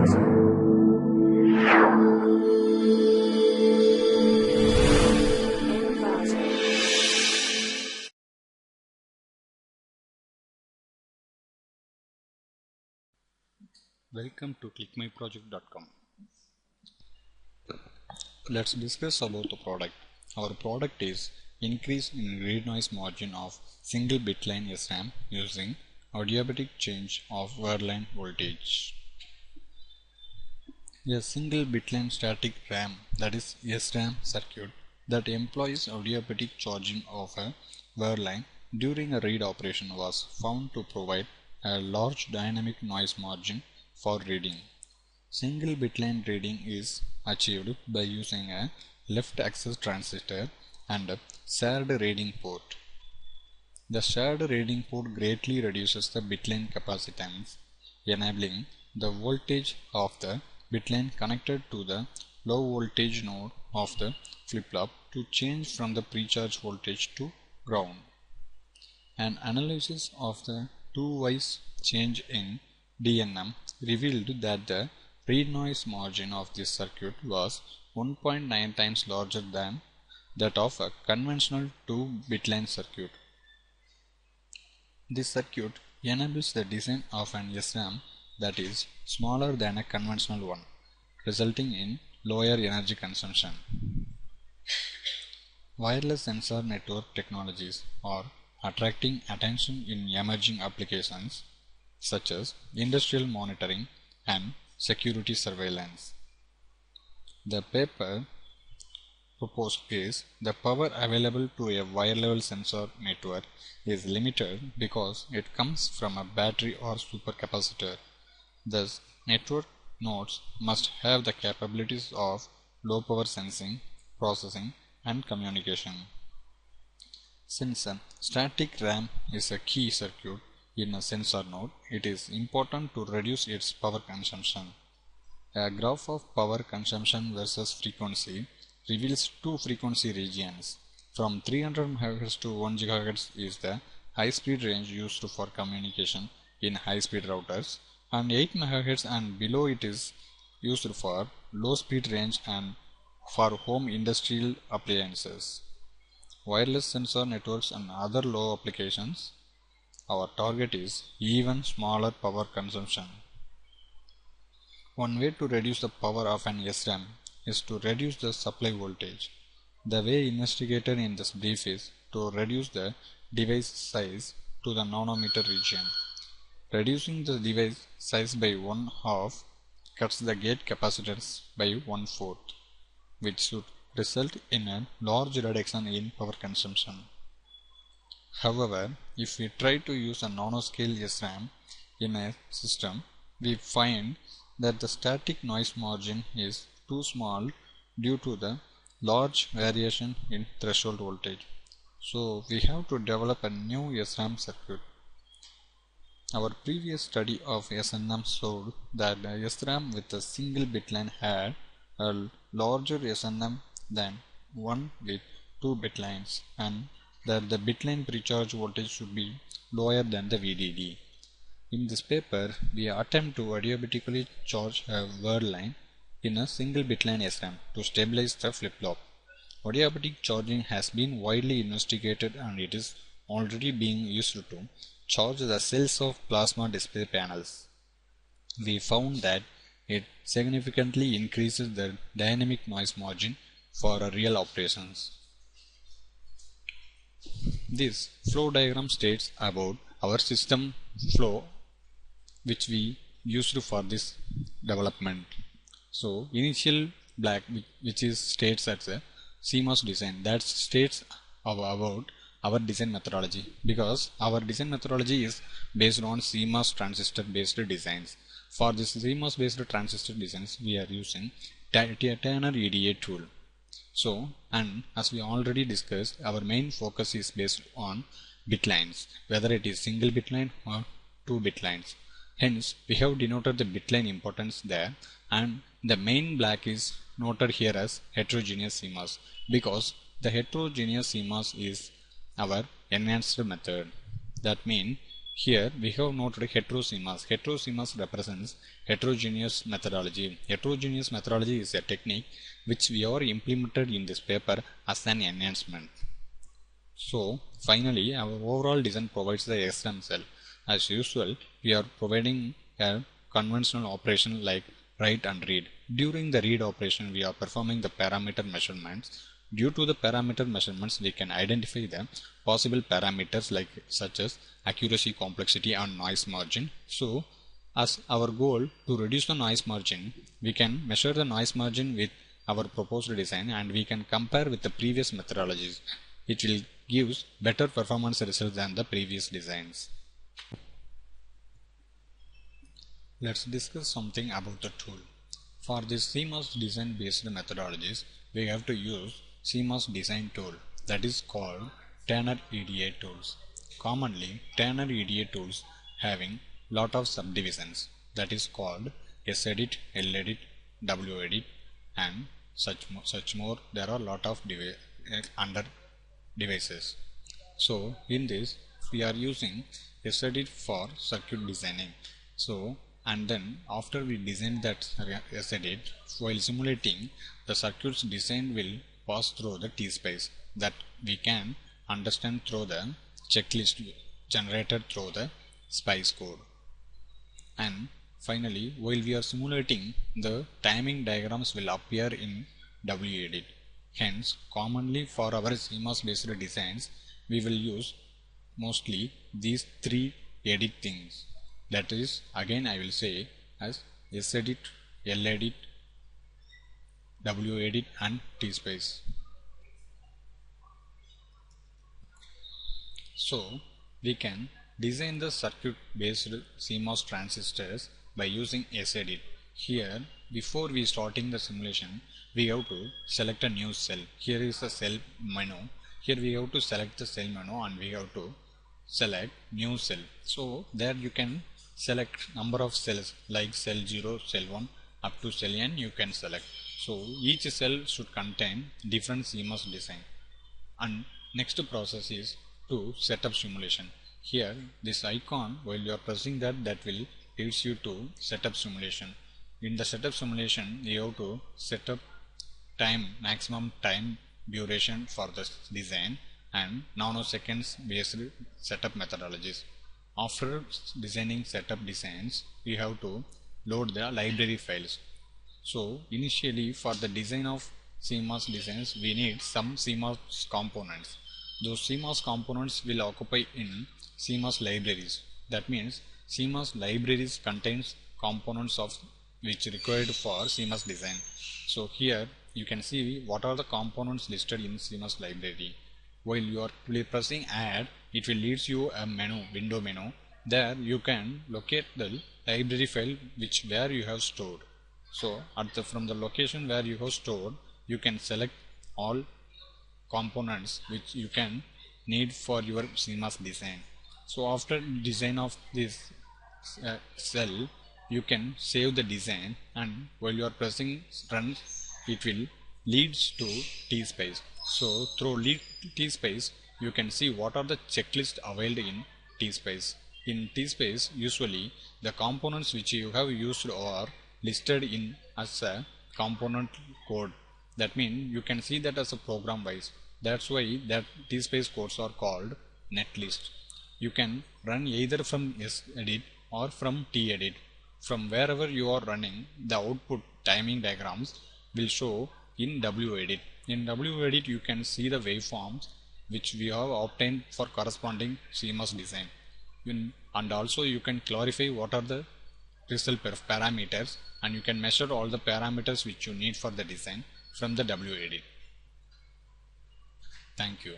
Welcome to clickmyproject.com. Let's discuss about the product. Our product is increase in read noise margin of single bit line SRAM using adiabatic change of word line voltage. A single bit line static RAM, that is SRAM circuit, that employs adiabatic charging of a word line during a read operation was found to provide a large dynamic noise margin for reading. Single bitline reading is achieved by using a left access transistor and a shared reading port. The shared reading port greatly reduces the bitline capacitance, enabling the voltage of the bitline connected to the low voltage node of the flip-flop to change from the precharge voltage to ground. An analysis of the two-wise change in DNM revealed that the read noise margin of this circuit was 1.9 times larger than that of a conventional 2-bitline circuit. This circuit enables the design of an SRAM that is smaller than a conventional one, resulting in lower energy consumption. Wireless sensor network technologies are attracting attention in emerging applications such as industrial monitoring and security surveillance. The paper proposed is the power available to a wire-level sensor network is limited because it comes from a battery or supercapacitor. Thus, network nodes must have the capabilities of low power sensing, processing, and communication. Since a static RAM is a key circuit in a sensor node, it is important to reduce its power consumption. A graph of power consumption versus frequency reveals two frequency regions. From 300 MHz to 1 GHz is the high-speed range used for communication in high-speed routers, and 8 MHz and below it is used for low-speed range and for home industrial appliances, wireless sensor networks, and other low applications. Our target is even smaller power consumption. One way to reduce the power of an SRAM is to reduce the supply voltage. The way investigated in this brief is to reduce the device size to the nanometer region. Reducing the device size by 1/2 cuts the gate capacitance by 1/4, which should result in a large reduction in power consumption. However, if we try to use a nanoscale SRAM in a system, we find that the static noise margin is too small due to the large variation in threshold voltage. So we have to develop a new SRAM circuit. Our previous study of SNM showed that the SRAM with a single bitline had a larger SNM than one with 2 bitlines, and that the bitline precharge voltage should be lower than the VDD. In this paper, we attempt to adiabatically charge a word line in a single bitline SRAM to stabilize the flip-flop. Adiabatic charging has been widely investigated and it is already being used to charge the cells of plasma display panels. We found that it significantly increases the dynamic noise margin for real operations. This flow diagram states about our system flow which we used for this development. So initial black, which is states as a CMOS design, that states about our design methodology, because our design methodology is based on CMOS transistor based designs. For this CMOS based transistor designs, we are using Tanner EDA tool. So, and as we already discussed, our main focus is based on bitlines, whether it is single bitline or 2 bitlines. Hence, we have denoted the bitline importance there, and the main black is noted here as heterogeneous CMOS, because the heterogeneous CMOS is our enhanced method. That means Here we have noted heteroCMOS. HeteroCMOS represents heterogeneous methodology. Heterogeneous methodology is a technique which we are implemented in this paper as an enhancement. So finally, our overall design provides the SRAM cell. As usual, we are providing a conventional operation like write and read. During the read operation, we are performing the parameter measurements. Due to the parameter measurements, we can identify the possible parameters like such as accuracy, complexity and noise margin. So as our goal to reduce the noise margin, we can measure the noise margin with our proposed design and we can compare with the previous methodologies. It will give better performance results than the previous designs. Let's discuss something about the tool. For this CMOS design based methodologies, we have to use CMOS design tool that is called Tanner EDA tools. Commonly, Tanner EDA tools having lot of subdivisions that is called SEdit, LEdit, WEdit and such more. There are lot of under devices. So in this we are using SEdit for circuit designing. So and then after we design that SEdit, while simulating the circuits design will pass through the T-space that we can understand through the checklist generated through the SPICE code. And finally, while we are simulating, the timing diagrams will appear in WEdit. Hence, commonly for our CMOS based designs, we will use mostly these three edit things. That is, again I will say as SEdit, LEdit, WEdit and T-space. So, we can design the circuit based CMOS transistors by using SEdit. Here, before we starting the simulation, we have to select a new cell. Here is the cell menu. Here we have to select the cell menu and we have to select new cell. So there you can select number of cells like cell 0, cell 1 up to cell n you can select. So each cell should contain different CMOS design. And next process is to set up simulation. Here this icon, while you are pressing that will leads you to setup simulation. In the setup simulation, you have to set up maximum time duration for the design and nanoseconds based setup methodologies. After designing setup designs, we have to load the library files. So initially for the design of CMOS designs, we need some CMOS components. Those CMOS components will occupy in CMOS libraries. That means CMOS libraries contains components of which required for CMOS design. So here you can see what are the components listed in CMOS library. While you are pressing add, it will leads you a window menu. There you can locate the library file where you have stored. So from the location where you have stored, you can select all components which you can need for your CMOS design. So after design of this cell, you can save the design, and while you are pressing run, it will leads to T-space. So through T-space, you can see what are the checklists available in T-space. In T-space, usually the components which you have used are listed in as a component code. That means you can see that as a program wise. That's why that T-space codes are called netlist. You can run either from SEdit or from T-edit. From wherever you are running, the output timing diagrams will show in WEdit. In WEdit, you can see the waveforms which we have obtained for corresponding CMOS design. And also you can clarify what are the result parameters, and you can measure all the parameters which you need for the design from the WEdit. Thank you.